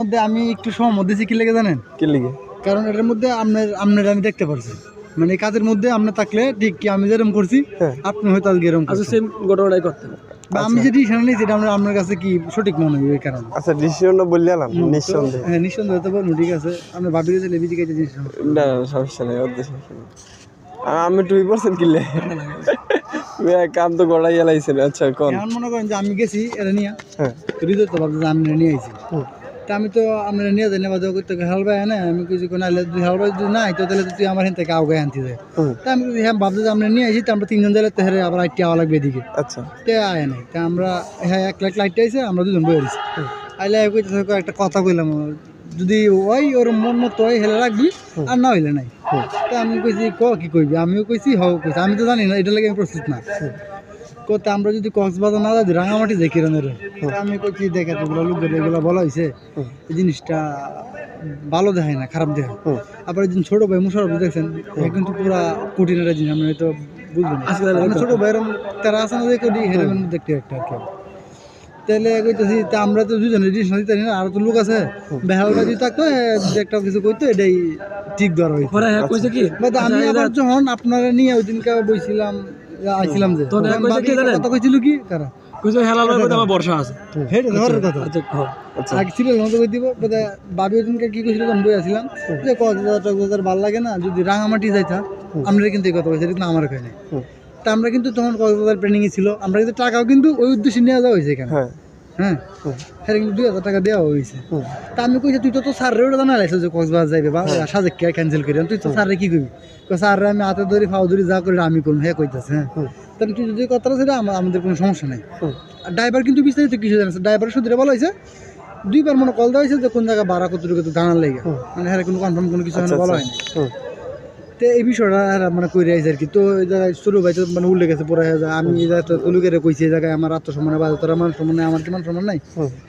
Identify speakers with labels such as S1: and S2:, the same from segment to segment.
S1: মধ্যে আমি একটু সহমত দিছি কি লেগে জানেন?
S2: কি লিগে?
S1: কারণ এটার মধ্যে আপনার আমি দেখতে পারছি। মানে এই কাজের মধ্যে আপনি থাকলে ঠিক কি আমি যেরকম করছি
S2: হ্যাঁ।
S1: আপনি হয়তো আজকে এরকম
S3: আচ্ছা
S1: করছেন।
S3: সেম ঘটনাটাই করতেন।
S1: বা আমি যে ডিসিশন নিয়েছি এটা আপনার কাছে কি সঠিক মনে হয় এই কারণে।
S2: আচ্ছা ডিসিশনটা বললে আলাম
S1: তো,
S2: নিঃসন্দেহে।
S1: হ্যাঁ নিঃসন্দেহে তো বলবো ঠিক আছে। আপনি ভাবিয়ে দিলে বিজি কাজে জিনিস
S2: না সমস্যা নেই, ওর সমস্যা নেই। আমি 2% কিনলে কাম তো গড়াই এলাইছেন। আচ্ছা কোন
S1: এখন মনে করেন যে আমি গেছি এটা নিয়ে
S2: হ্যাঁ
S1: হৃদয় তো ভাবছি যে আমি নিয়ে আইছি। তা আমি তো আমরা নিয়ে যাই নেওয়া করতে হালবাই না আমি কিছু কোনো তুই হালবাই যদি না তো তাহলে তুই আমার হেন থেকে আগে আনতে যায়। তা আমি হ্যাঁ ভাবছি যে আমরা নিয়ে আসি তো আমরা 3 জন যাইলে তেহারে আবার আইটি আওয়া লাগবে এদিকে।
S2: আচ্ছা
S1: তে আয় নাই তা আমরা হ্যাঁ 1 লাখ লাইট আইছে আমরা দুজন বই আছি। আইলে কইতেছে একটা কথা কইলাম যদি ওই ওর মন মতো হয় হেলে রাখবি আর না হইলে নাই। তা আমি কইছি কি কইবি আমিও কইছি কইছি আমি তো জানি না এটা লাগে আমি প্রস্তুত না। করতে আমরা যদি কক্সবাজার না যাই রাঙামাটি যাই কিরণের আমি কইছি দেখে তোগুলো লোকের এগুলো বলা হয়েছে এই জিনিসটা ভালো দেখায় না খারাপ দেখায়। আবার একদিন ছোট ভাই মুশারফ দেখছেন কিন্তু পুরা কঠিন একটা জিনিস আমরা হয়তো বুঝবো না। ছোট ভাইয়ের তারা আছে না যে করি হেরে দেখতে একটা আর কি তাহলে কইতেছি তা আমরা তো দুজনে ডিসিশন দিতে না আর তো লোক আছে বেহালটা যদি থাকতো একটা কিছু কইতো এটাই ঠিক ধরা হইতো।
S3: পরে হ্যাঁ কইছে কি
S1: আমি আবার যখন আপনারা নিয়ে ওই দিনকে বইছিলাম আইছিলাম যে
S3: তো হ্যাঁ কইছে কি জানেন?
S1: কথা কইছিল কি কারা
S3: কইছে হেলার মধ্যে আমার বর্ষা আছে।
S1: হেড ধরার কথা
S3: আচ্ছা কও।
S1: আগে ছিল না তো কই দিব বাবি ওই দিনকে কি কইছিল তখন বই আছিলাম যে কক্সবাজার ভালো লাগে না যদি রাঙামাটি যাইতা আমরা কিন্তু এই কথা কইছি কিন্তু আমার কই নাই। তা আমরা কিন্তু তখন কক্সবাজার প্ল্যানিং ছিল আমরা কিন্তু টাকাও কিন্তু ওই উদ্দেশ্যে নিয়ে যাওয়া হয়েছে এখানে। হ্যাঁ হ্যাঁ কিন্তু 2000 টাকা দেওয়া হয়েছে। তা আমি কইছি তুই তো স্যার রে ওটা জানা লাইছিস যে কক্সবাজার যাইবে বা সাজেক কে ক্যান্সেল করি তুই তো স্যার রে কি কইবি স্যার রে আমি হাতে ধরি ফাও ধরি যা করি আমি করব হ্যাঁ কইতাছে হ্যাঁ তাহলে তুই যদি কথাটা সেটা আমাদের কোনো সমস্যা নাই। আর ড্রাইভার কিন্তু বিস্তারিত কিছু জানাচ্ছে ড্রাইভার সূত্রে বলা হয়েছে 2 বার মনে কল দেওয়া হয়েছে যে কোন জায়গায় ভাড়া কতটুকু জানার লাগে মানে হ্যাঁ কোনো কনফার্ম কোনো কিছু বলা হয়নি। তো এই বিষয়টা মানে কই রাইছে আর কি তো এই জায়গায় শুরু ভাই মানে উল্লেখ আছে পড়া যায় আমি এই জায়গাটা তুলুকেরে কইছি এই জায়গায় আমার আত্মসম্মানে বাজে তোর মান সম্মানে আমার কি মান সম্মান নাই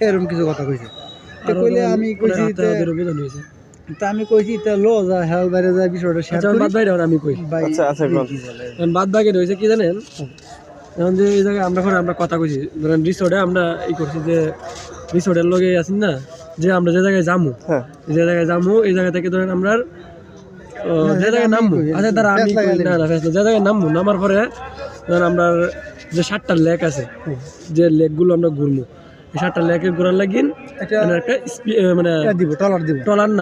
S1: এরকম কিছু কথা কইছে। তো কইলে আমি কইছি তা আমি কইছি তা লো যা হেল বাইরে যায় বিষয়টা শেয়ার করি
S3: বাদ বাইরে আমি কই।
S2: আচ্ছা আচ্ছা কোন
S3: এখন বাদ বাকি হইছে কি জানেন? এখন যে এই জায়গায় আমরা কথা কইছি ধরেন রিসোর্টে আমরা এই করছি যে রিসোর্টের লগে আছেন না যে আমরা যে জায়গায় যামু যে জায়গায় যামু এই জায়গা থেকে ধরেন আমরা যে জায়গায় নামবো আচ্ছা দাঁড়া আমি না না যে জায়গায় নামবো নামার পরে ধরেন আমরা যে 7টা লেক আছে যে লেকগুলো আমরা ঘুরবো এই 7টা লেকের ঘোরার লাগিন একটা মানে
S1: দিব টলার দিব
S3: টলার না